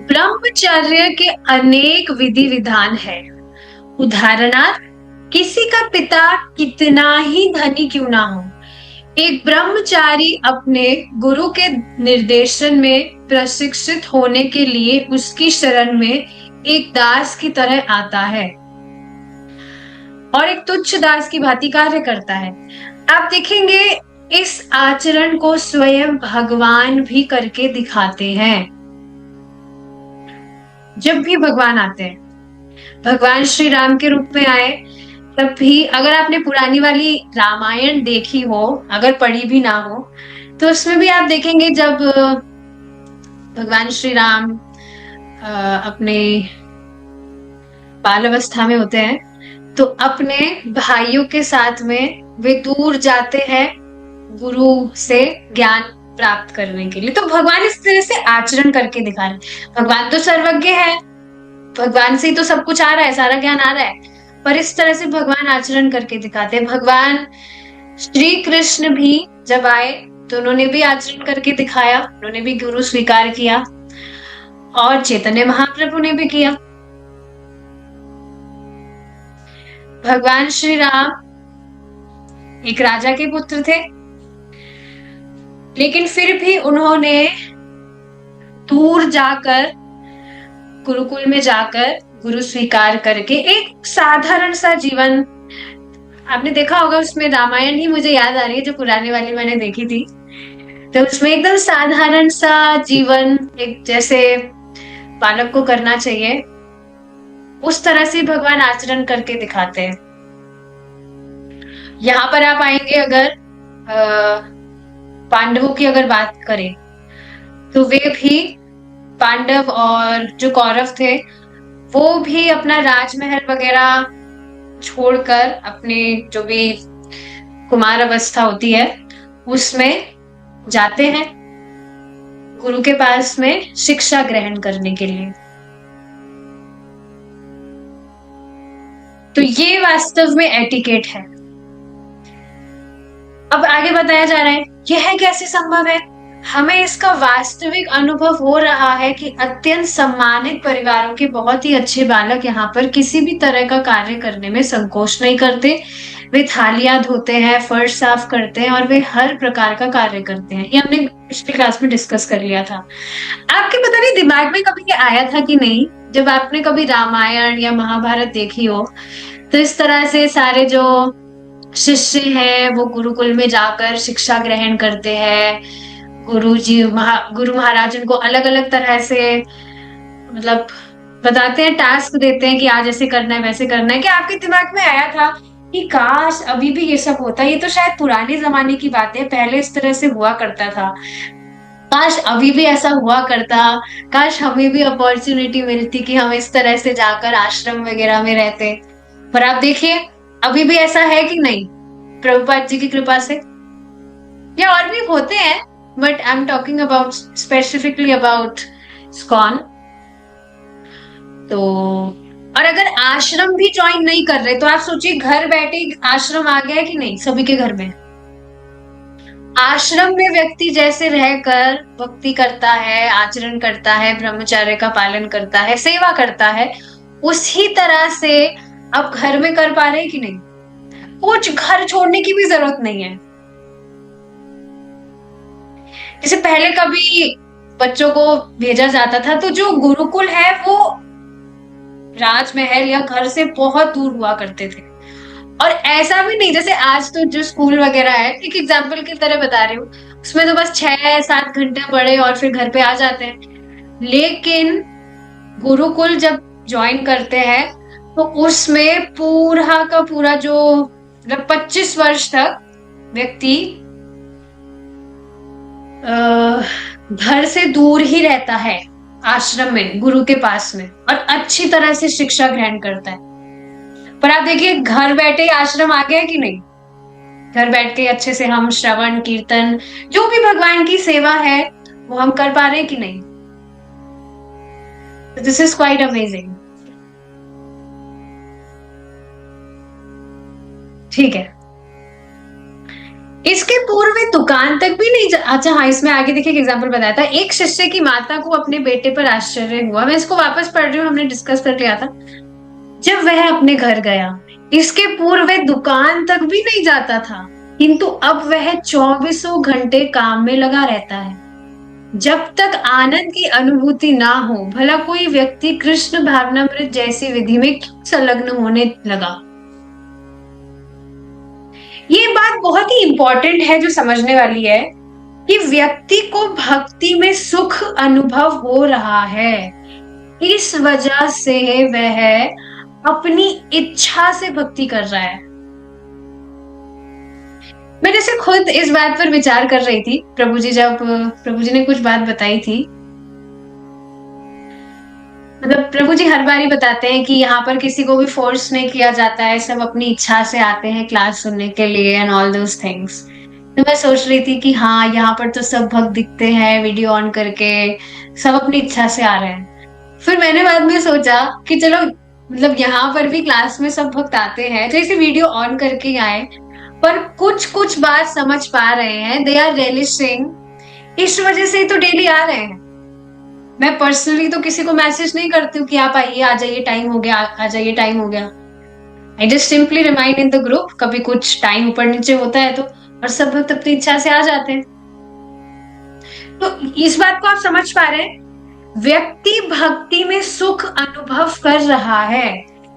ब्रह्मचर्य के अनेक विधि विधान है। उदाहरणार्थ, किसी का पिता कितना ही धनी क्यों ना हो, एक ब्रह्मचारी अपने गुरु के निर्देशन में प्रशिक्षित होने के लिए उसकी शरण में एक दास की तरह आता है और एक तुच्छ दास की भांति कार्य करता है। आप देखेंगे इस आचरण को स्वयं भगवान भी करके दिखाते हैं। जब भी भगवान आते हैं, भगवान श्री राम के रूप में आए, तब भी अगर आपने पुरानी वाली रामायण देखी हो, अगर पढ़ी भी ना हो, तो उसमें भी आप देखेंगे जब भगवान श्री राम अपने बाल अवस्था में होते हैं, तो अपने भाइयों के साथ में वे दूर जाते हैं गुरु से ज्ञान प्राप्त करने के लिए। तो भगवान इस तरह से आचरण करके दिखा रहे। भगवान तो सर्वज्ञ है, भगवान से ही तो सब कुछ आ रहा है, सारा ज्ञान आ रहा है, पर इस तरह से भगवान आचरण करके दिखाते हैं। भगवान श्री कृष्ण भी जब आए तो उन्होंने भी आचरण करके दिखाया, उन्होंने भी गुरु स्वीकार किया, और चैतन्य महाप्रभु ने भी किया। भगवान श्री राम एक राजा के पुत्र थे, लेकिन फिर भी उन्होंने दूर जाकर, गुरुकुल में जाकर गुरु स्वीकार करके एक साधारण सा जीवन, आपने देखा होगा उसमें, रामायण ही मुझे याद आ रही है जो पुरानी वाली मैंने देखी थी, तो उसमें एकदम साधारण सा जीवन, एक जैसे बालक को करना चाहिए, उस तरह से भगवान आचरण करके दिखाते हैं। यहाँ पर आप आएंगे, अगर पांडवों की अगर बात करें, तो वे भी, पांडव और जो कौरव थे, वो भी अपना राजमहल वगैरह छोड़कर अपने जो भी कुमार अवस्था होती है उसमें जाते हैं गुरु के पास में शिक्षा ग्रहण करने के लिए। तो ये वास्तव में एटिकेट है। अब आगे बताया जा रहा है, यह कैसे संभव है? हमें इसका वास्तविक अनुभव हो रहा है कि अत्यंत सम्मानित परिवारों के बहुत ही अच्छे बालक यहाँ पर किसी भी तरह का कार्य करने में संकोच नहीं करते। वे थालियां धोते हैं, फर्श साफ करते हैं, और वे हर प्रकार का कार्य करते हैं। ये हमने पिछली क्लास में डिस्कस कर लिया था। आपके पता नहीं दिमाग में कभी ये आया था कि नहीं, जब आपने कभी रामायण या महाभारत देखी हो, तो इस तरह से सारे जो शिष्य हैं वो गुरुकुल में जाकर शिक्षा ग्रहण करते हैं। गुरु महाराज उनको अलग अलग तरह से मतलब बताते हैं, टास्क देते हैं कि आज ऐसे करना है, वैसे करना है। क्या आपके दिमाग में आया था कि काश अभी भी ये सब होता? ये तो शायद पुराने जमाने की बात है, पहले इस तरह से हुआ करता था, काश अभी भी ऐसा हुआ करता, काश हमें भी अपॉर्चुनिटी मिलती कि हम इस तरह से जाकर आश्रम वगैरह में रहते। पर आप देखिए अभी भी ऐसा है कि नहीं, प्रभुपाद जी की कृपा से। या और भी होते हैं, but I am talking about specifically about ISKCON. तो और अगर आश्रम भी ज्वाइन नहीं कर रहे, तो आप सोचिए घर बैठे आश्रम आ गया है कि नहीं सभी के घर में। आश्रम में व्यक्ति जैसे रहकर भक्ति करता है, आचरण करता है, ब्रह्मचर्य का पालन करता है, सेवा करता है, उसी तरह से अब घर में कर पा रहे हैं कि नहीं? कुछ घर छोड़ने की भी जरूरत नहीं है। जैसे पहले कभी बच्चों को भेजा जाता था, तो जो गुरुकुल है वो राजमहल या घर से बहुत दूर हुआ करते थे। और ऐसा भी नहीं जैसे आज तो जो स्कूल वगैरह है, एक एग्जाम्पल की तरह बता रही हूँ, उसमें तो बस 6-7 घंटे पढ़े और फिर घर पे आ जाते हैं। लेकिन गुरुकुल जब ज्वाइन करते हैं तो उसमें पूरा का पूरा जो 25 वर्ष तक व्यक्ति घर से दूर ही रहता है, आश्रम में गुरु के पास में, और अच्छी तरह से शिक्षा ग्रहण करता है। पर आप देखिए घर बैठे आश्रम आ गया कि नहीं? घर बैठ के अच्छे से हम श्रवण कीर्तन जो भी भगवान की सेवा है वो हम कर पा रहे हैं कि नहीं? This is quite amazing. ठीक है, इसके पूर्व वे दुकान तक भी नहीं अच्छा हाँ, इसमें आगे देखिए एक एग्जाम्पल बताया था। एक शिष्य की माता को अपने बेटे पर आश्चर्य हुआ। मैं इसको वापस पढ़ रही हूँ, हमने डिस्कस कर लिया था। जब वह अपने घर गया, इसके पूर्व वह दुकान तक भी नहीं जाता था, किंतु अब वह 24 घंटे काम में लगा रहता है। जब तक आनंद की अनुभूति ना हो, भला कोई व्यक्ति कृष्ण भावनामृत जैसी विधि में क्यों संलग्न होने लगा। ये बात बहुत ही इंपॉर्टेंट है जो समझने वाली है कि व्यक्ति को भक्ति में सुख अनुभव हो रहा है, इस वजह से वह अपनी इच्छा से भक्ति कर रहा है। मैं जैसे खुद इस बात पर विचार कर रही थी, प्रभु जी ने कुछ बात बताई थी, मतलब प्रभु जी हर बार ही बताते हैं कि यहाँ पर किसी को भी फोर्स नहीं किया जाता है, सब अपनी इच्छा से आते हैं क्लास सुनने के लिए एंड ऑल दोस थिंग्स। तो मैं सोच रही थी कि हाँ, यहाँ पर तो सब भक्त दिखते हैं वीडियो ऑन करके, सब अपनी इच्छा से आ रहे हैं। फिर मैंने बाद में सोचा कि चलो, मतलब यहाँ पर भी क्लास में सब भक्त आते हैं तो इसे वीडियो ऑन करके ही आए, पर कुछ कुछ बात समझ पा रहे हैं, दे आर रियलिस्टिंग, इस वजह से तो डेली आ रहे हैं। मैं पर्सनली तो किसी को मैसेज नहीं करती हूँ कि आप आइए, आ जाइए, टाइम हो गया, आ जाइए, टाइम हो गया। I just simply remind in the group, कभी कुछ टाइम ऊपर नीचे होता है तो, और सब भक्त अपनी इच्छा से आ जाते हैं। तो इस बात को आप समझ पा रहे हैं, व्यक्ति भक्ति में सुख अनुभव कर रहा है,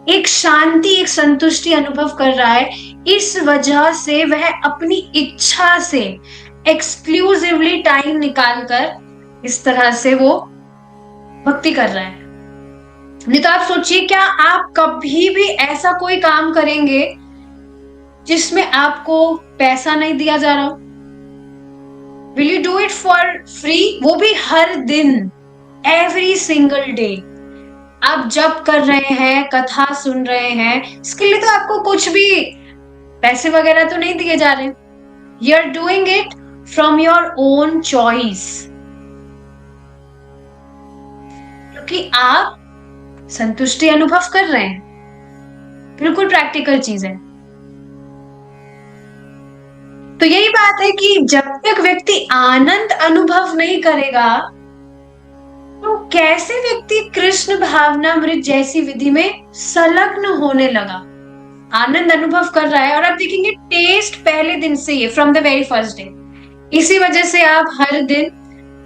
एक शांति, एक संतुष्टि अनुभव कर रहा है, इस वजह से वह अपनी इच्छा से एक्सक्लूसिवली टाइम निकालकर इस तरह से वो भक्ति कर रहा है। नहीं तो आप सोचिए, क्या आप कभी भी ऐसा कोई काम करेंगे जिसमें आपको पैसा नहीं दिया जा रहा? Will you do it for free? वो भी हर दिन, एवरी सिंगल डे। आप जप कर रहे हैं, कथा सुन रहे हैं, इसके लिए तो आपको कुछ भी पैसे वगैरह तो नहीं दिए जा रहे। You are doing it from your own choice, क्योंकि आप संतुष्टि अनुभव कर रहे हैं। बिल्कुल प्रैक्टिकल चीज है। तो यही बात है कि जब तक व्यक्ति आनंद अनुभव नहीं करेगा, तो कैसे व्यक्ति कृष्ण भावनामृत जैसी विधि में संलग्न होने लगा, आनंद अनुभव कर रहा है। और आप देखेंगे टेस्ट पहले दिन से ही, from the very first day. इसी वजह से आप हर दिन,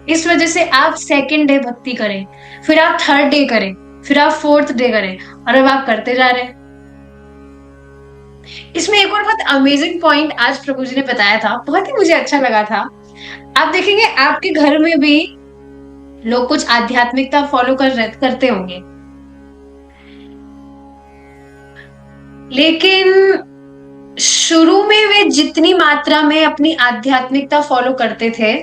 इस वजह से आप सेकेंड डे भक्ति करें, फिर आप थर्ड डे करें, फिर आप फोर्थ डे करें, और अब आप करते जा रहे हैं। इसमें एक और बहुत अमेजिंग पॉइंट आज प्रभु जी ने बताया था, बहुत ही मुझे अच्छा लगा था। आप देखेंगे आपके घर में भी लोग कुछ आध्यात्मिकता फॉलो करते होंगे, लेकिन शुरू में वे जितनी मात्रा में अपनी आध्यात्मिकता फॉलो करते थे,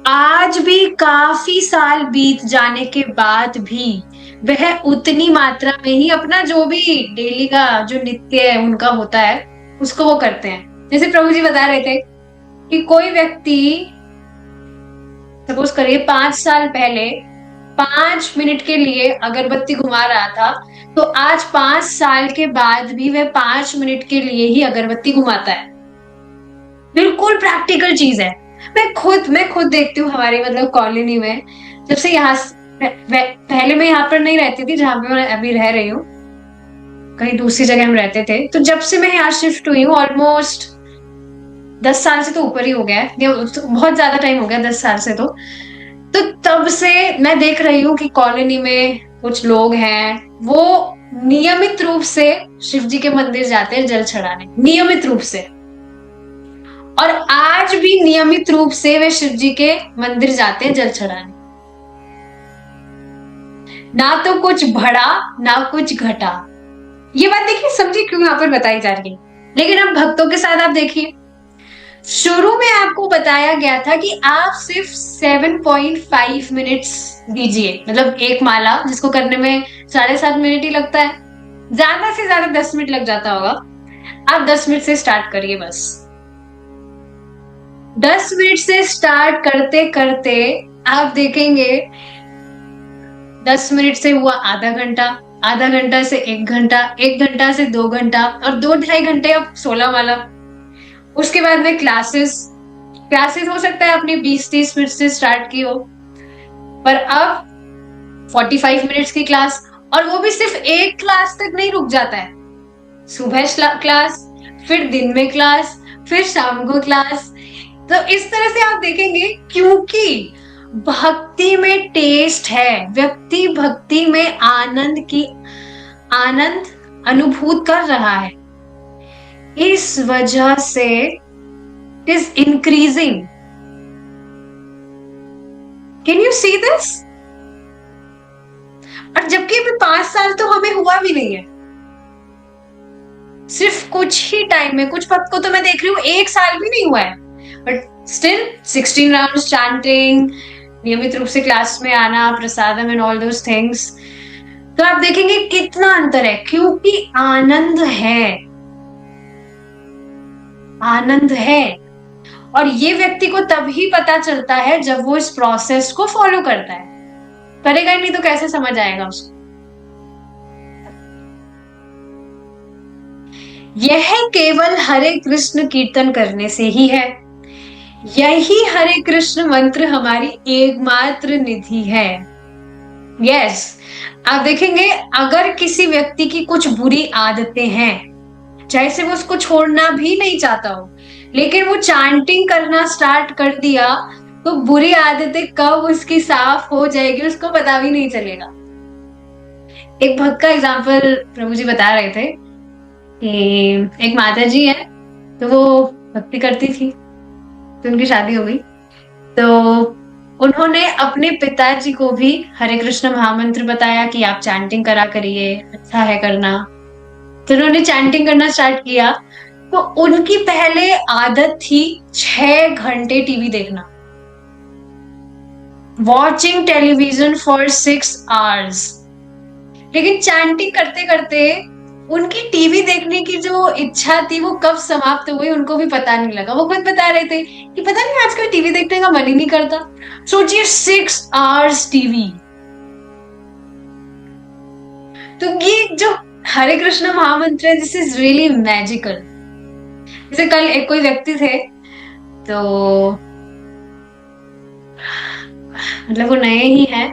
आज भी काफी साल बीत जाने के बाद भी वह उतनी मात्रा में ही अपना जो भी डेली का जो नित्य है उनका होता है, उसको वो करते हैं। जैसे प्रभु जी बता रहे थे कि कोई व्यक्ति, सपोज करिए 5 साल पहले 5 मिनट के लिए अगरबत्ती घुमा रहा था, तो आज 5 साल के बाद भी वह 5 मिनट के लिए ही अगरबत्ती घुमाता है। बिल्कुल प्रैक्टिकल चीज है। मैं खुद देखती हूँ हमारी मतलब कॉलोनी में, जब से यहाँ पहले मैं यहाँ पर नहीं रहती थी जहाँ पे मैं अभी रह रही हूँ, कहीं दूसरी जगह हम रहते थे। तो जब से मैं यहाँ शिफ्ट हुई हूँ, ऑलमोस्ट 10 साल से तो ऊपर ही हो गया है, बहुत ज्यादा टाइम हो गया 10 साल से। तो तब से मैं देख रही हूँ कि कॉलोनी में कुछ लोग हैं, वो नियमित रूप से शिव जी के मंदिर जाते हैं जल चढ़ाने, नियमित रूप से। और आज भी नियमित रूप से वे शिव जी के मंदिर जाते हैं जल चढ़ाने। ना तो कुछ बढ़ा ना कुछ घटा। ये बात देखिए, समझिए क्यों यहाँ पर बताई जा रही है। लेकिन अब भक्तों के साथ आप देखिए, शुरू में आपको बताया गया था कि आप सिर्फ 7.5 मिनट्स दीजिए, मतलब एक माला जिसको करने में 7.5 मिनट ही लगता है, ज्यादा से ज्यादा 10 मिनट लग जाता होगा। आप 10 मिनट से स्टार्ट करिए, बस 10 मिनट से स्टार्ट करते करते आप देखेंगे 10 मिनट से हुआ आधा घंटा, आधा घंटा से 1 घंटा, 1 घंटा से 2 घंटा, और 2-2.5 घंटे अब 16 माला। उसके बाद में क्लासेस क्लासेस हो सकता है आपने 20-30 मिनट से स्टार्ट की हो, पर अब 45 मिनट्स की क्लास, और वो भी सिर्फ एक क्लास तक नहीं रुक जाता है। सुबह क्लास, फिर दिन में क्लास, फिर शाम को क्लास। तो इस तरह से आप देखेंगे, क्योंकि भक्ति में टेस्ट है, व्यक्ति भक्ति में आनंद अनुभूत कर रहा है, इस वजह से it is increasing. Can you see this? और जबकि अभी 5 साल तो हमें हुआ भी नहीं है, सिर्फ कुछ ही टाइम में, कुछ भक्त को तो मैं देख रही हूँ 1 साल भी नहीं हुआ है, बट स्टिल 16 राउंड्स चैंटिंग, नियमित रूप से क्लास में आना, प्रसादम एंड ऑल दोस थिंग्स। तो आप देखेंगे कितना अंतर है, क्योंकि आनंद है, आनंद है। और ये व्यक्ति को तभी पता चलता है जब वो इस प्रोसेस को फॉलो करता है, करेगा ही नहीं तो कैसे समझ आएगा उसको। यह केवल हरे कृष्ण कीर्तन करने से ही है। यही हरे कृष्ण मंत्र हमारी एकमात्र निधि है। यस, आप देखेंगे अगर किसी व्यक्ति की कुछ बुरी आदतें हैं, चाहे से वो उसको छोड़ना भी नहीं चाहता हो, लेकिन वो चांटिंग करना स्टार्ट कर दिया, तो बुरी आदतें कब उसकी साफ हो जाएगी उसको पता भी नहीं चलेगा। एक भक्त का एग्जाम्पल प्रभु जी बता रहे थे कि एक माता जी है, तो वो भक्ति करती थी, तो उनकी शादी हो गई, तो उन्होंने अपने पिताजी को भी हरे कृष्ण महामंत्र बताया कि आप चैंटिंग करा करिए, अच्छा है करना। तो उन्होंने चैंटिंग करना स्टार्ट किया, तो उनकी पहले आदत थी 6 घंटे टीवी देखना, वॉचिंग टेलीविजन फॉर 6 आवर्स। लेकिन चैंटिंग करते करते उनकी टीवी देखने की जो इच्छा थी वो कब समाप्त हो गई उनको भी पता नहीं लगा। वो खुद बता रहे थे कि पता नहीं आजकल टीवी देखने का मन ही नहीं करता। सोचिए 6 आवर्स टीवी। तो ये जो हरे कृष्ण महामंत्र है, दिस इज रियली मैजिकल। जैसे कल एक कोई व्यक्ति थे, तो मतलब वो नए ही हैं,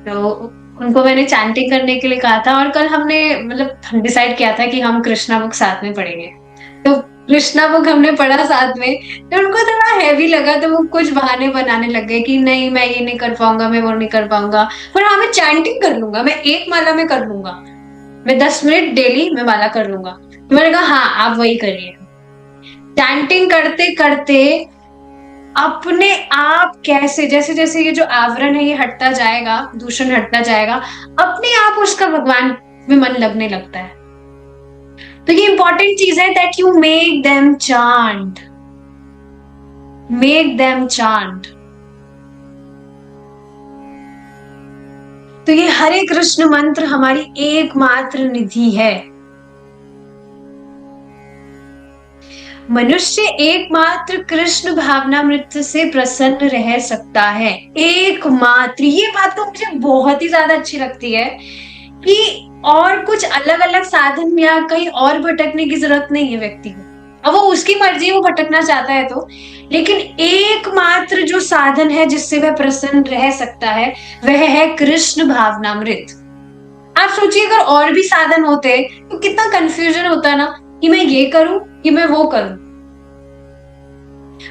तो उनको मैंने चैंटिंग करने के लिए कहा था, और कल हमने मतलब डिसाइड किया था कि हम कृष्णा बुक साथ में पढ़ेंगे। तो कृष्णा बुक हमने पढ़ा साथ में, तो उनको थोड़ा हैवी लगा, तो वो कुछ बहाने बनाने लग गए कि नहीं मैं ये नहीं कर पाऊंगा, मैं वो नहीं कर पाऊंगा, पर हाँ मैं चैंटिंग कर लूंगा, मैं 1 माला में कर लूंगा, मैं 10 मिनट डेली मैं माला कर लूंगा। तो मैंने कहा हाँ आप वही करिए। चैंटिंग करते करते अपने आप कैसे, जैसे जैसे ये जो आवरण है ये हटता जाएगा, दूषण हटता जाएगा, अपने आप उसका भगवान में मन लगने लगता है। तो ये इंपॉर्टेंट चीज है that you make them chant, make them chant. तो ये हरे कृष्ण मंत्र हमारी एकमात्र निधि है। मनुष्य एकमात्र कृष्ण भावनामृत से प्रसन्न रह सकता है, एकमात्र। ये बात तो मुझे बहुत ही ज्यादा अच्छी लगती है कि और कुछ अलग अलग साधन या कहीं और भटकने की जरूरत नहीं है व्यक्ति को। अब वो उसकी मर्जी, वो भटकना चाहता है तो, लेकिन एकमात्र जो साधन है जिससे वह प्रसन्न रह सकता है वह है कृष्ण भावनामृत। आप सोचिए अगर और भी साधन होते तो कितना कंफ्यूजन होता ना कि मैं ये करूं कि मैं वो करूं,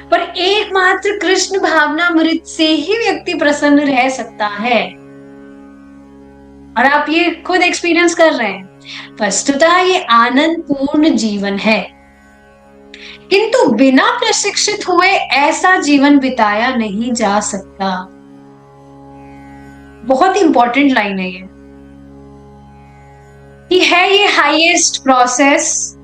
पर एकमात्र कृष्ण भावनामृत से ही व्यक्ति प्रसन्न रह सकता है। और आप ये खुद एक्सपीरियंस कर रहे हैं। वस्तुतः ये आनंद पूर्ण जीवन है, किंतु बिना प्रशिक्षित हुए ऐसा जीवन बिताया नहीं जा सकता। बहुत ही इंपॉर्टेंट लाइन है ये, कि है ये हाईएस्ट प्रोसेस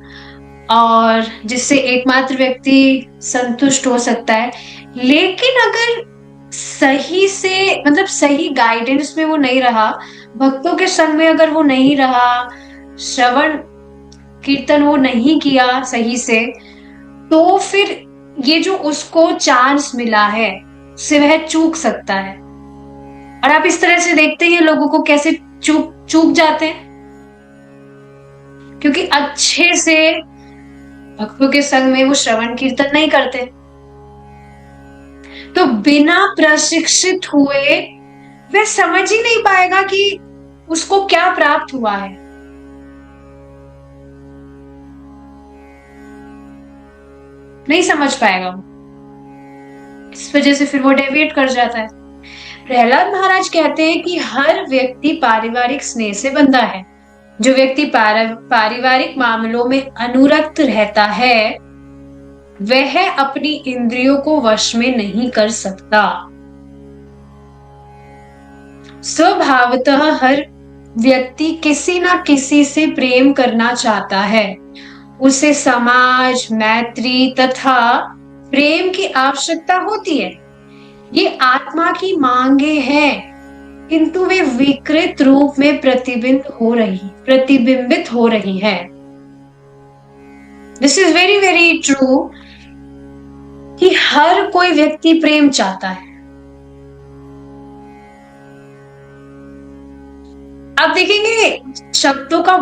और जिससे एकमात्र व्यक्ति संतुष्ट हो सकता है। लेकिन अगर सही से, मतलब सही गाइडेंस में वो नहीं रहा, भक्तों के संग में अगर वो नहीं रहा, श्रवण कीर्तन वो नहीं किया सही से, तो फिर ये जो उसको चांस मिला है उससे वह चूक सकता है। और आप इस तरह से देखते हैं लोगों को कैसे चूक जाते हैं, क्योंकि अच्छे से भक्तों के संग में वो श्रवण कीर्तन नहीं करते। तो बिना प्रशिक्षित हुए वह समझ ही नहीं पाएगा कि उसको क्या प्राप्त हुआ है। नहीं समझ पाएगा वो। इस वजह से फिर वो डेविएट कर जाता है। प्रहलाद महाराज कहते हैं कि हर व्यक्ति पारिवारिक स्नेह से बंधा है। जो व्यक्ति पारिवारिक मामलों में अनुरक्त रहता है वह अपनी इंद्रियों को वश में नहीं कर सकता। स्वभावतः हर व्यक्ति किसी ना किसी से प्रेम करना चाहता है। उसे समाज, मैत्री तथा प्रेम की आवश्यकता होती है। ये आत्मा की मांगे हैं, किंतु वे विकृत रूप में प्रतिबिंबित हो रही है। This is very very true कि हर कोई व्यक्ति प्रेम चाहता है। आप देखेंगे शब्दों का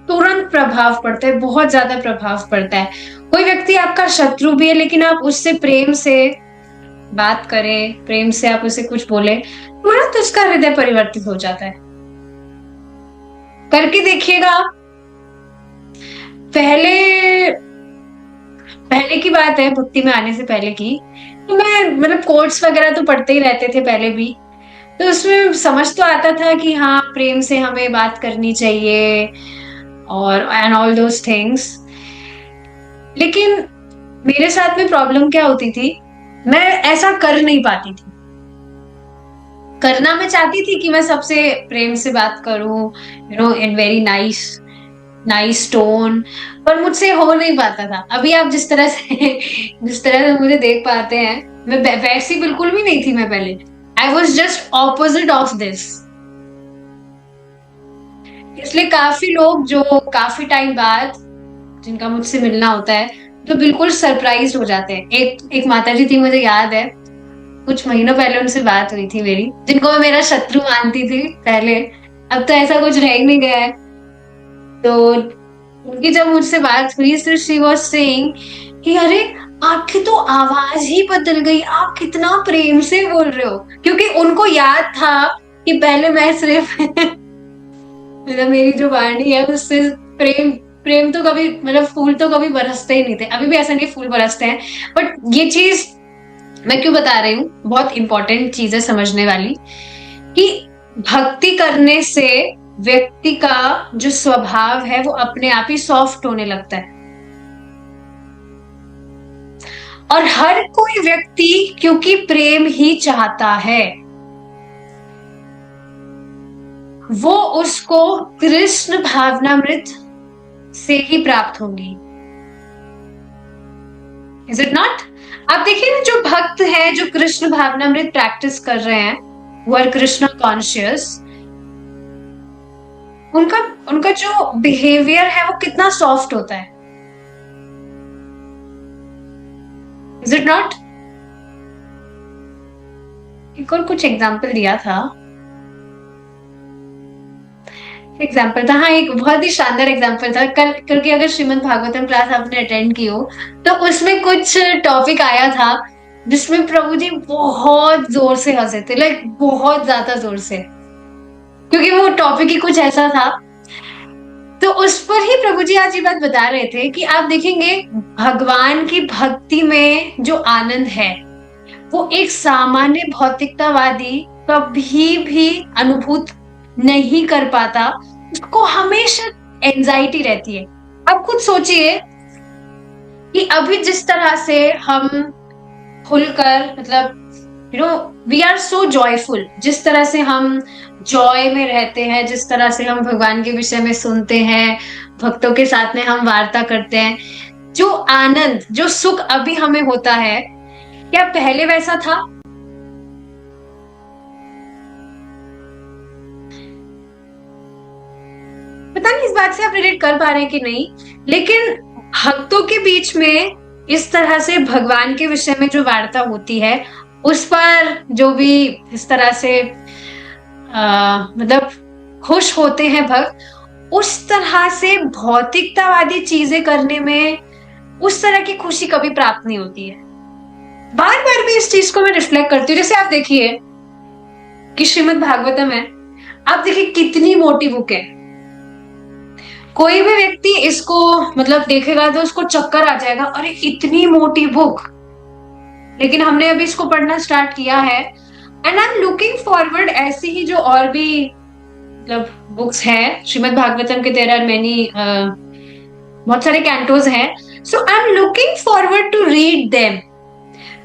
तुरंत प्रभाव पड़ता है, बहुत ज्यादा प्रभाव पड़ता है। कोई व्यक्ति आपका शत्रु भी है लेकिन आप उससे प्रेम से बात करें, प्रेम से आप उसे कुछ बोले, तुरंत उसका हृदय परिवर्तित हो जाता है। करके देखिएगा आप। पहले की बात है, भक्ति में आने से पहले की, तो मैं मतलब कोर्स वगैरह तो पढ़ते ही रहते थे पहले भी, तो उसमें समझ तो आता था कि हाँ प्रेम से हमें बात करनी चाहिए और एंड ऑल दोस थिंग्स। लेकिन मेरे साथ में प्रॉब्लम क्या होती थी, मैं ऐसा कर नहीं पाती थी। करना मैं चाहती थी कि मैं सबसे प्रेम से बात करूं, इन वेरी नाइस टोन, पर मुझसे हो नहीं पाता था। अभी आप जिस तरह से मुझे देख पाते हैं, मैं वैसी बिल्कुल भी नहीं थी मैं पहले। I was just opposite of this. इसलिए काफी लोग जो काफी टाइम बाद जिनका मुझसे मिलना होता है तो बिल्कुल सरप्राइज हो जाते हैं। एक माताजी थी, मुझे याद है, कुछ महीनों पहले उनसे बात हुई थी मेरी, जिनको मैं मेरा शत्रु मानती थी पहले। अब तो ऐसा कुछ रह ही नहीं गया है। तो उनकी जब मुझसे बात हुई तो शी वाज सेइंग कि अरे आपकी तो आवाज ही बदल गई, आप कितना प्रेम से बोल रहे हो। क्योंकि उनको याद था कि पहले मैं सिर्फ मतलब मेरी जो वाणी है उससे प्रेम तो कभी, मतलब फूल तो कभी बरसते ही नहीं थे। अभी भी ऐसा नहीं फूल बरसते हैं, बट ये चीज मैं क्यों बता रही हूँ, बहुत इंपॉर्टेंट चीज है समझने वाली, कि भक्ति करने से व्यक्ति का जो स्वभाव है वो अपने आप ही सॉफ्ट होने लगता है। और हर कोई व्यक्ति क्योंकि प्रेम ही चाहता है, वो उसको कृष्ण भावनामृत से ही प्राप्त होंगी। Is it not? आप देखिए ना, जो भक्त है, जो कृष्ण भावनामृत प्रैक्टिस कर रहे हैं, वो आर कृष्ण कॉन्शियस, उनका जो बिहेवियर है वो कितना सॉफ्ट होता है। Is it not? एक और कुछ एग्जाम्पल दिया था, एग्जाम्पल था, हाँ एक बहुत ही शानदार एग्जाम्पल था कल, क्योंकि अगर श्रीमद् भागवतम क्लास आपने अटेंड की हो तो उसमें कुछ टॉपिक आया था जिसमें प्रभु जी बहुत जोर से हंसे थे, लाइक बहुत ज्यादा जोर से, क्योंकि वो टॉपिक ही कुछ ऐसा था। तो उस पर ही प्रभु जी आज ये बात बता रहे थे कि आप देखेंगे भगवान की भक्ति में जो आनंद है वो एक सामान्य भौतिकतावादी कभी भी अनुभूत नहीं कर पाता। उसको हमेशा एंजाइटी रहती है। अब खुद सोचिए कि अभी जिस तरह से हम खुलकर, मतलब वी आर सो जॉयफुल, जिस तरह से हम जॉय में रहते हैं, जिस तरह से हम भगवान के विषय में सुनते हैं, भक्तों के साथ में हम वार्ता करते हैं, जो आनंद, जो सुख अभी हमें होता है, क्या पहले वैसा था? पता नहीं इस बात से आप रिलेट कर पा रहे हैं कि नहीं, लेकिन भक्तों के बीच में इस तरह से भगवान के विषय में जो वार्ता होती है, उस पर जो भी इस तरह से मतलब खुश होते हैं भक्त, उस तरह से भौतिकतावादी चीजें करने में उस तरह की खुशी कभी प्राप्त नहीं होती है। बार बार भी इस चीज को मैं रिफ्लेक्ट करती हूँ। जैसे आप देखिए कि श्रीमद् भागवतम है, आप देखिए कितनी मोटी बुक है। कोई भी व्यक्ति इसको मतलब देखेगा तो उसको चक्कर आ जाएगा, अरे इतनी मोटी बुक। लेकिन हमने अभी इसको पढ़ना स्टार्ट किया है, and I am looking forward ऐसी ही जो और भी मतलब बुक्स हैं। श्रीमद् भागवतम के देयर आर मेनी, बहुत सारे कैंटोज हैं, so I am looking forward to read them.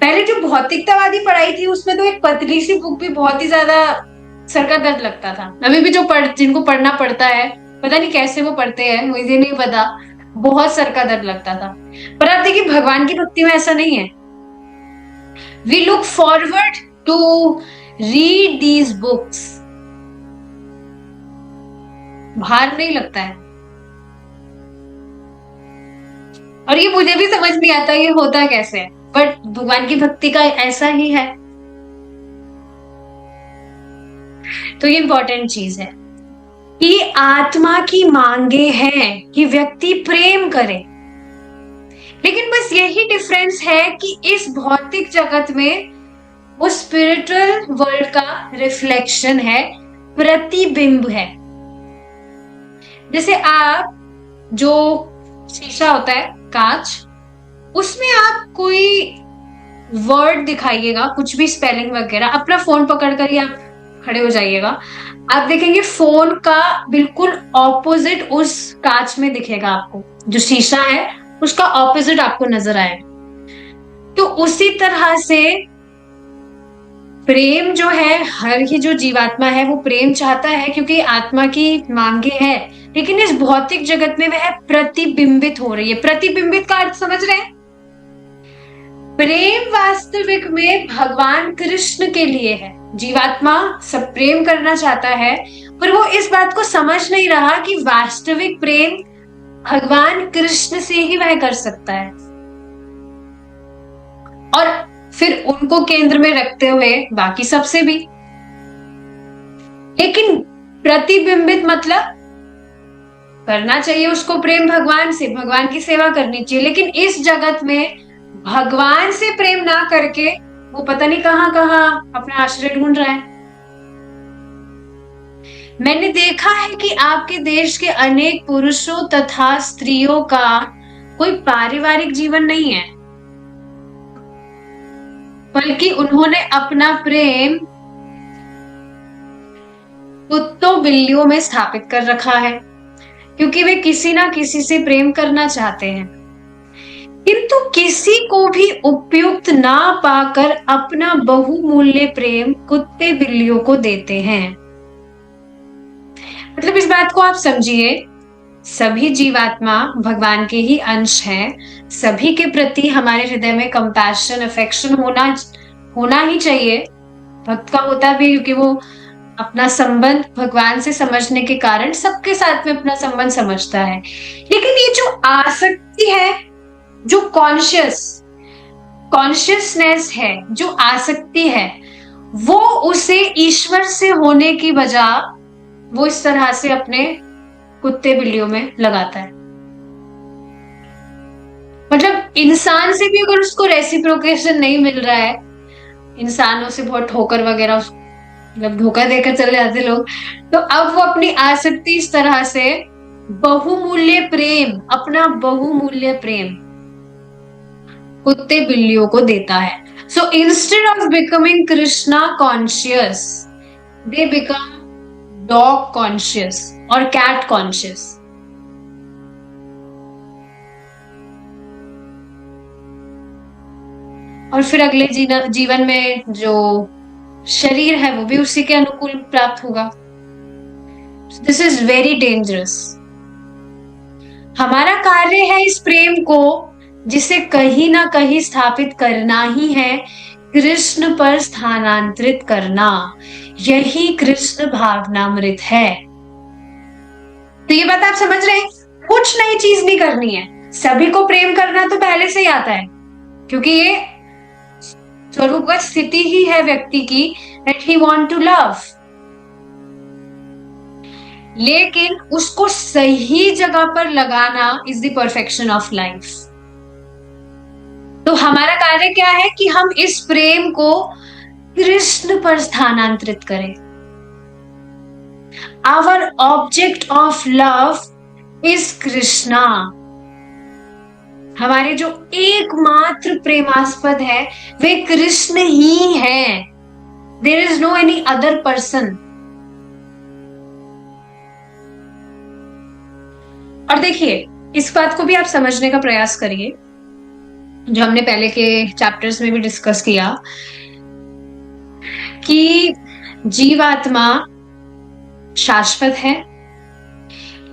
पहले जो भौतिकतावादी पढ़ाई थी उसमें तो एक पतली सी बुक भी बहुत ही ज्यादा सर का दर्द लगता था। अभी भी जिनको पढ़ना पड़ता है, पता नहीं कैसे वो पढ़ते हैं, मुझे नहीं पता, बहुत सर का दर्द लगता था। पर आप देखिए भगवान की भक्ति में ऐसा नहीं है। We look forward to read these books. भार नहीं लगता है। और ये मुझे भी समझ नहीं आता ये होता कैसे है, बट भगवान की भक्ति का ऐसा ही है। तो ये इंपॉर्टेंट चीज है कि आत्मा की मांगे हैं कि व्यक्ति प्रेम करे। लेकिन बस यही डिफरेंस है कि इस भौतिक जगत में वो स्पिरिचुअल वर्ल्ड का रिफ्लेक्शन है, प्रतिबिंब है। जैसे आप जो शीशा होता है कांच, उसमें आप कोई वर्ड दिखाइएगा, कुछ भी स्पेलिंग वगैरह, अपना फोन पकड़कर ही आप खड़े हो जाइएगा, आप देखेंगे फोन का बिल्कुल ऑपोजिट उस कांच में दिखेगा आपको। जो शीशा है उसका ऑपोजिट आपको नजर आएगा। तो उसी तरह से प्रेम जो है, हर ही जो जीवात्मा है वो प्रेम चाहता है क्योंकि आत्मा की मांगे है। लेकिन इस भौतिक जगत में वह प्रतिबिंबित हो रही है। प्रतिबिंबित का अर्थ समझ रहे हैं? प्रेम वास्तविक में भगवान कृष्ण के लिए है। जीवात्मा सब प्रेम करना चाहता है, पर वो इस बात को समझ नहीं रहा कि वास्तविक प्रेम भगवान कृष्ण से ही वह कर सकता है। और फिर उनको केंद्र में रखते हुए बाकी सबसे भी। लेकिन प्रतिबिंबित मतलब करना चाहिए उसको प्रेम भगवान से, भगवान की सेवा करनी चाहिए। लेकिन इस जगत में भगवान से प्रेम ना करके वो पता नहीं कहां कहां अपना आश्रय ढूंढ रहा है। मैंने देखा है कि आपके देश के अनेक पुरुषों तथा स्त्रियों का कोई पारिवारिक जीवन नहीं है, बल्कि उन्होंने अपना प्रेम कुत्तों बिल्लियों में स्थापित कर रखा है, क्योंकि वे किसी ना किसी से प्रेम करना चाहते हैं, किंतु किसी को भी उपयुक्त ना पाकर अपना बहुमूल्य प्रेम कुत्ते बिल्लियों को देते हैं। मतलब इस बात को आप समझिए, सभी जीवात्मा भगवान के ही अंश हैं। सभी के प्रति हमारे हृदय में कंपैशन, अफेक्शन होना ही चाहिए। भक्त का होता भी, क्योंकि वो अपना संबंध भगवान से समझने के कारण सबके साथ में अपना संबंध समझता है। लेकिन ये जो आसक्ति है, जो कॉन्शियसनेस है, जो आसक्ति है, वो उसे ईश्वर से होने की बजाय वो इस तरह से अपने कुत्ते बिल्लियों में लगाता है। मतलब इंसान से भी अगर उसको रेसिप्रोकेशन नहीं मिल रहा है, इंसानों से बहुत ठोकर वगैरह मतलब धोखा देकर चले जाते लोग, तो अब वो अपनी आसक्ति इस तरह से बहुमूल्य प्रेम, अपना बहुमूल्य प्रेम कुत्ते बिल्लियों को देता है। So instead of becoming Krishna conscious, they become dog conscious और कैट कॉन्शियस। और फिर अगले जीवन में जो शरीर है वो भी उसी के अनुकूल प्राप्त होगा। This is very dangerous. हमारा कार्य है इस प्रेम को, जिसे कहीं ना कहीं स्थापित करना ही है, कृष्ण पर स्थानांतरित करना। यही कृष्ण भावनामृत है। तो ये बात आप समझ रहे हैं? कुछ नई चीज नहीं करनी है, सभी को प्रेम करना तो पहले से ही आता है, क्योंकि ये स्वरूपगत स्थिति ही है व्यक्ति की, that he want to love। लेकिन उसको सही जगह पर लगाना is the perfection of life। हमारा कार्य क्या है कि हम इस प्रेम को कृष्ण पर स्थानांतरित करें। Our object of love is Krishna. हमारे जो एकमात्र प्रेमास्पद है वे कृष्ण ही है। There is no any other person. और देखिए, इस बात को भी आप समझने का प्रयास करिए, जो हमने पहले के चैप्टर्स में भी डिस्कस किया, कि जीवात्मा शाश्वत है,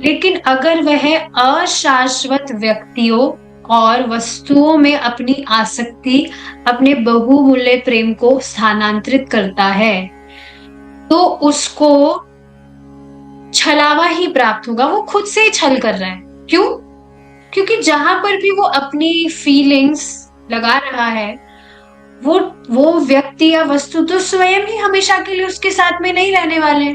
लेकिन अगर वह अशाश्वत व्यक्तियों और वस्तुओं में अपनी आसक्ति, अपने बहुमूल्य प्रेम को स्थानांतरित करता है, तो उसको छलावा ही प्राप्त होगा। वो खुद से ही छल कर रहा है। क्यों? क्योंकि जहां पर भी वो अपनी फीलिंग्स लगा रहा है, वो व्यक्ति या वस्तु तो स्वयं ही हमेशा के लिए उसके साथ में नहीं रहने वाले।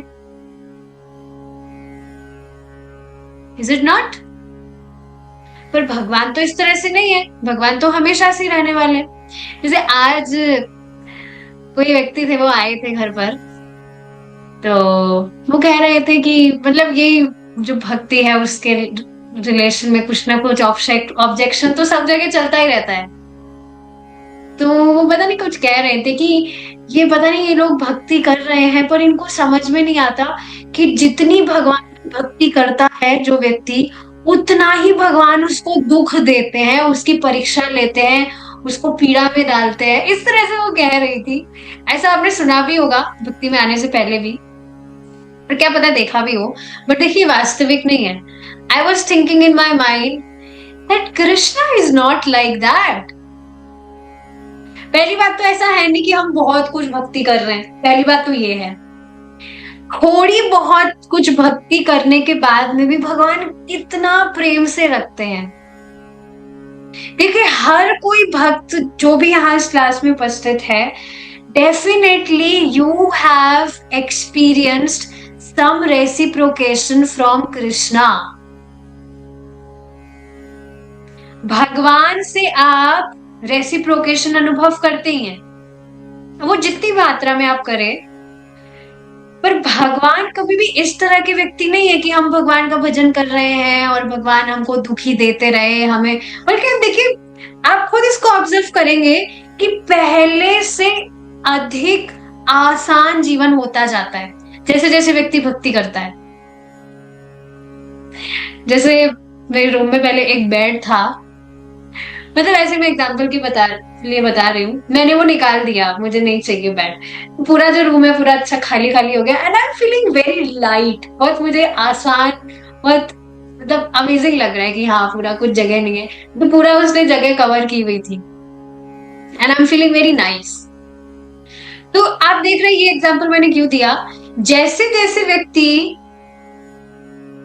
Is it not? पर भगवान तो इस तरह से नहीं है। भगवान तो हमेशा से रहने वाले। जैसे आज कोई व्यक्ति थे, वो आए थे घर पर, तो वो कह रहे थे कि मतलब ये जो भक्ति है उसके रिलेशन में कुछ ना कुछ ऑब्जेक्शन तो सब जगह चलता ही रहता है। तो वो पता नहीं कुछ कह रहे थे कि ये पता नहीं ये लोग भक्ति कर रहे हैं, पर इनको समझ में नहीं आता कि जितनी भगवान की भक्ति करता है जो व्यक्ति, उतना ही भगवान उसको दुख देते हैं, उसकी परीक्षा लेते हैं, उसको पीड़ा में डालते हैं। इस तरह से वो कह रही थी। ऐसा आपने सुना भी होगा भक्ति में आने से पहले भी, और क्या पता देखा भी हो, बट देखिए वास्तविक नहीं है। I was thinking in my mind that Krishna is not like that. पहली बात तो ऐसा है नहीं कि हम बहुत कुछ भक्ति कर रहे हैं। पहली बात तो ये है, थोड़ी बहुत कुछ भक्ति करने के बाद में भी भगवान इतना प्रेम से रखते हैं। देखिए, हर कोई भक्त जो भी यहाँ इस क्लास में उपस्थित है, definitely you have experienced some reciprocation from Krishna. भगवान से आप रेसिप्रोकेशन अनुभव करते ही हैं, वो जितनी मात्रा में आप करें। पर भगवान कभी भी इस तरह के व्यक्ति नहीं है कि हम भगवान का भजन कर रहे हैं और भगवान हमको दुखी देते रहे हमें। बल्कि देखिए, आप खुद इसको ऑब्जर्व करेंगे कि पहले से अधिक आसान जीवन होता जाता है जैसे जैसे व्यक्ति भक्ति करता है। जैसे मेरे रूम में पहले एक बेड था, मतलब ऐसे मैं एग्जांपल की बता रही हूँ, मैंने वो निकाल दिया, मुझे नहीं चाहिए बेड। पूरा जो रूम है पूरा अच्छा खाली खाली हो गया, and I am feeling very light. बहुत मुझे आसान, बहुत मतलब अमेजिंग लग रहा है कि हाँ पूरा कुछ जगह नहीं है, तो पूरा उसने जगह कवर की हुई थी, and I am feeling very nice. तो आप देख रहे हैं ये एग्जाम्पल मैंने क्यों दिया। जैसे जैसे व्यक्ति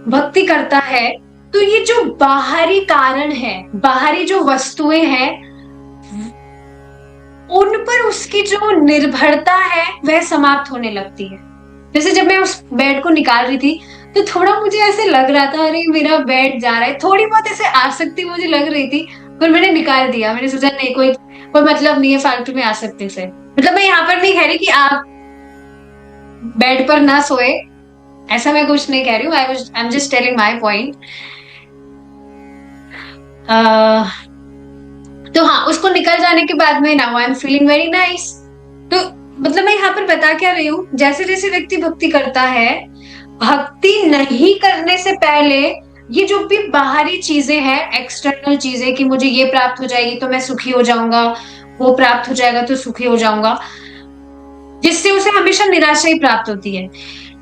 भक्ति करता है, तो ये जो बाहरी कारण है, बाहरी जो वस्तुएं हैं, उन पर उसकी जो निर्भरता है वह समाप्त होने लगती है। जैसे जब मैं उस बेड को निकाल रही थी, तो थोड़ा मुझे ऐसे लग रहा था, अरे मेरा बेड जा रहा है, थोड़ी बहुत ऐसे आसक्ति मुझे लग रही थी, पर मैंने निकाल दिया। मैंने सोचा नहीं, कोई मतलब नहीं है फालतू में आसक्ति से। मतलब मैं यहाँ पर नहीं कह रही कि आप बेड पर ना सोए, ऐसा मैं कुछ नहीं कह रही हूँ। I am just telling my point. तो हाँ, उसको निकल जाने के बाद में now I am feeling very nice. तो मतलब मैं यहाँ पर बता क्या रही हूँ, जैसे जैसे व्यक्ति भक्ति करता है, भक्ति नहीं करने से पहले ये जो भी बाहरी चीजें हैं, एक्सटर्नल चीजें, कि मुझे ये प्राप्त हो जाएगी तो मैं सुखी हो जाऊंगा, वो प्राप्त हो जाएगा तो सुखी हो जाऊंगा, जिससे उसे हमेशा निराशा ही प्राप्त होती है।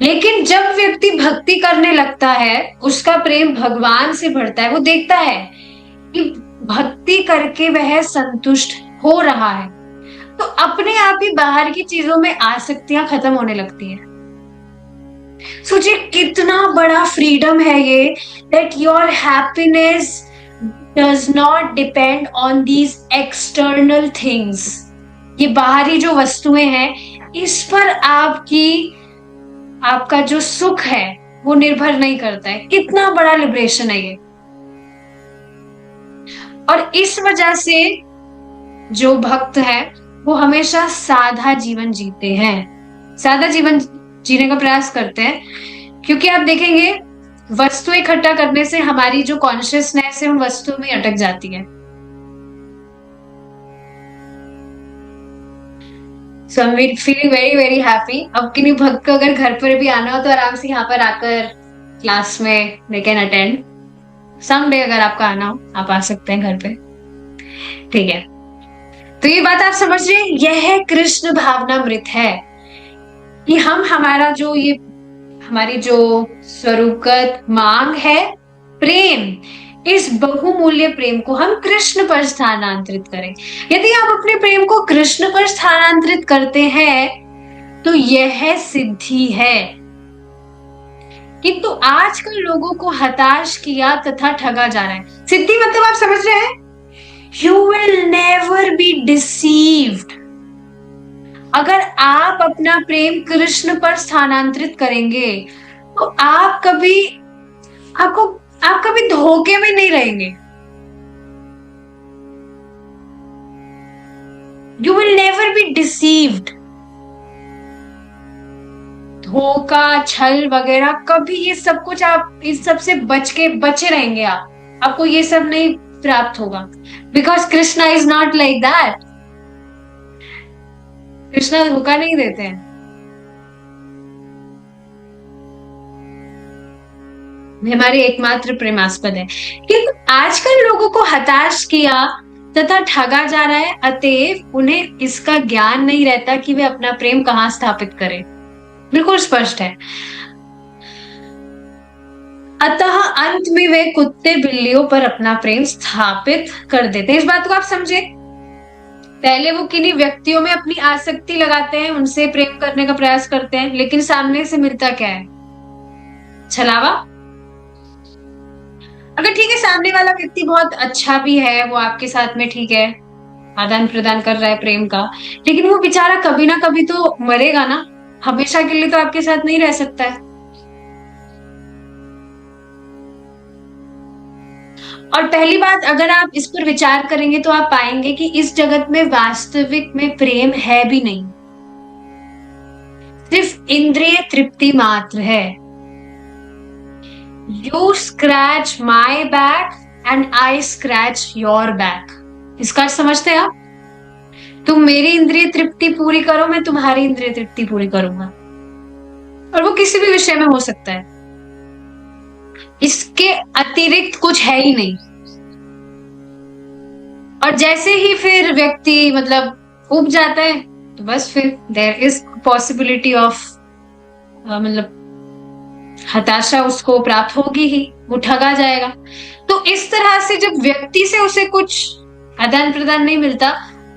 लेकिन जब व्यक्ति भक्ति करने लगता है, उसका प्रेम भगवान से बढ़ता है, वो देखता है कि भक्ति करके वह संतुष्ट हो रहा है, तो अपने आप ही बाहर की चीजों में आसक्तियां खत्म होने लगती है। सोचिए कितना बड़ा फ्रीडम है ये, that your happiness does not depend on these external things. ये बाहरी जो वस्तुएं हैं, इस पर आपका जो सुख है वो निर्भर नहीं करता है। कितना बड़ा लिबरेशन है ये। और इस वजह से जो भक्त है वो हमेशा सादा जीवन जीते हैं, सादा जीवन जीने का प्रयास करते हैं, क्योंकि आप देखेंगे वस्तु इकट्ठा करने से हमारी जो कॉन्शियसनेस है उन वस्तुओं में अटक जाती है। So I am feeling very very happy. अब किन्हीं भक्त को अगर घर पर भी आना हो तो आराम से यहाँ पर आकर क्लास में दे कैन अटेंड। समडे अगर आपका आना हो आप आ सकते हैं घर पे, ठीक है। तो ये बात आप समझ रहे हैं, यह है कृष्ण भावनामृत है कि हम हमारा जो ये हमारी जो स्वरूपगत मांग है प्रेम, इस बहुमूल्य प्रेम को हम कृष्ण पर स्थानांतरित करें। यदि आप अपने प्रेम को कृष्ण पर स्थानांतरित करते हैं तो यह सिद्धि है। किंतु आजकल लोगों को हताश किया तथा ठगा जा रहा है। सिद्धि मतलब आप समझ रहे हैं, you will never be deceived. अगर आप अपना प्रेम कृष्ण पर स्थानांतरित करेंगे तो आप कभी धोखे में नहीं रहेंगे। You will never be deceived. धोखा, छल वगैरह कभी, ये सब कुछ आप इस सब से बचे रहेंगे। आपको ये सब नहीं प्राप्त होगा, because Krishna is not like that. Krishna धोखा नहीं देते हैं। हमारे एकमात्र प्रेमास्पद है। किंतु आजकल लोगों को हताश किया तथा ठगा जा रहा है, अतएव उन्हें इसका ज्ञान नहीं रहता कि वे अपना प्रेम कहाँ स्थापित करें। बिल्कुल स्पष्ट है। अतः अंत में वे कुत्ते बिल्लियों पर अपना प्रेम स्थापित कर देते हैं। इस बात को आप समझे। पहले वो किन्हीं व्यक्तियों में अपनी आसक्ति लगाते हैं, उनसे प्रेम करने का प्रयास करते हैं, लेकिन सामने से मिलता क्या है? छलावा। अगर ठीक है, सामने वाला व्यक्ति बहुत अच्छा भी है, वो आपके साथ में ठीक है, आदान प्रदान कर रहा है प्रेम का, लेकिन वो बेचारा कभी ना कभी तो मरेगा ना, हमेशा के लिए तो आपके साथ नहीं रह सकता है। और पहली बात, अगर आप इस पर विचार करेंगे तो आप पाएंगे कि इस जगत में वास्तविक में प्रेम है भी नहीं, सिर्फ इंद्रिय तृप्ति मात्र है। You scratch my back and I scratch your back. इसका समझते हैं आप? तुम मेरी इंद्रिय तृप्ति पूरी करो, मैं तुम्हारी इंद्रिय तृप्ति पूरी करूंगा। और वो किसी भी विषय में हो सकता है, इसके अतिरिक्त कुछ है ही नहीं। और जैसे ही फिर व्यक्ति मतलब उब जाता है तो बस फिर देयर इज पॉसिबिलिटी ऑफ मतलब हताशा उसको प्राप्त होगी ही, वो ठगा जाएगा। तो इस तरह से जब व्यक्ति से उसे कुछ आदान प्रदान नहीं मिलता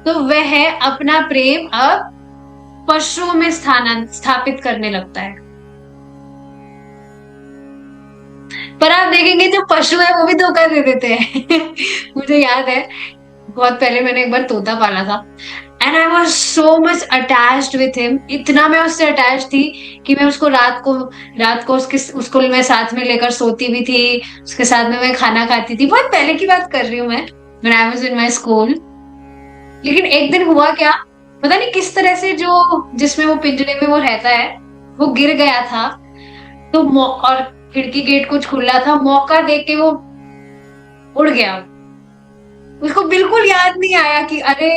तो वह अपना प्रेम अब पशुओं में स्थापित करने लगता है। पर आप देखेंगे जो पशु है वो भी धोखा दे देते हैं। मुझे याद है बहुत पहले मैंने एक बार तोता पाला था, and I was so much attached with him. इतना मैं उससे अटैच थी कि मैं उसको रात को उसको मैं साथ में लेकर सोती भी थी, उसके साथ में मैं खाना खाती थी। बहुत पहले की बात कर रही हूँ मैं, when I was in my school. लेकिन एक दिन हुआ क्या, पता नहीं किस तरह से जो जिसमें वो पिंजरे में वो रहता है वो गिर गया था, तो और खिड़की गेट कुछ खुला था, मौका देख के वो उड़ गया। उसको बिल्कुल याद नहीं आया कि अरे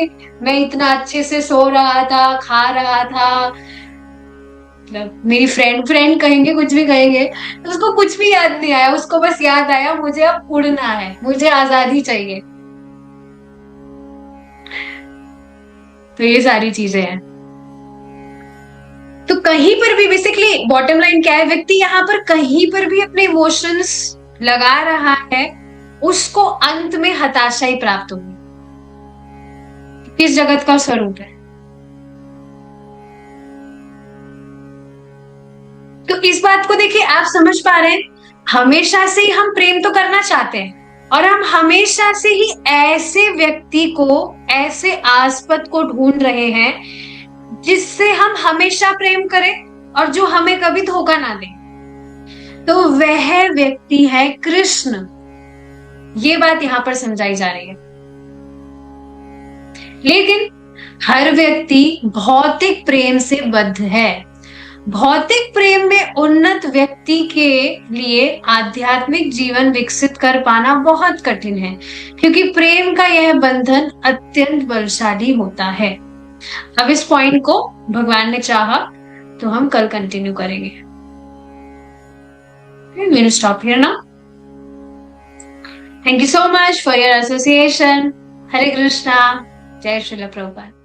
मैं इतना अच्छे से सो रहा था, खा रहा था, मतलब मेरी फ्रेंड कहेंगे, कुछ भी कहेंगे, तो उसको कुछ भी याद नहीं आया। उसको बस याद आया मुझे अब उड़ना है, मुझे आजादी चाहिए। तो ये सारी चीजें हैं। तो कहीं पर भी बेसिकली बॉटम लाइन क्या है, व्यक्ति यहाँ पर कहीं पर भी अपने इमोशंस लगा रहा है, उसको अंत में हताशा ही प्राप्त होगी। किस जगत का स्वरूप है। तो इस बात को देखिए, आप समझ पा रहे हैं, हमेशा से ही हम प्रेम तो करना चाहते हैं और हम हमेशा से ही ऐसे व्यक्ति को, ऐसे आस्पद को ढूंढ रहे हैं जिससे हम हमेशा प्रेम करें और जो हमें कभी धोखा ना दे। तो वह व्यक्ति है कृष्ण। ये बात यहां पर समझाई जा रही है। लेकिन हर व्यक्ति भौतिक प्रेम से बद्ध है। भौतिक प्रेम में उन्नत व्यक्ति के लिए आध्यात्मिक जीवन विकसित कर पाना बहुत कठिन है, क्योंकि प्रेम का यह बंधन अत्यंत बलशाली होता है। अब इस पॉइंट को भगवान ने चाहा तो हम कल कंटिन्यू करेंगे। We'll stop here now. Thank you so much for your association. Hare Krishna. Jai Srila Prabhupada.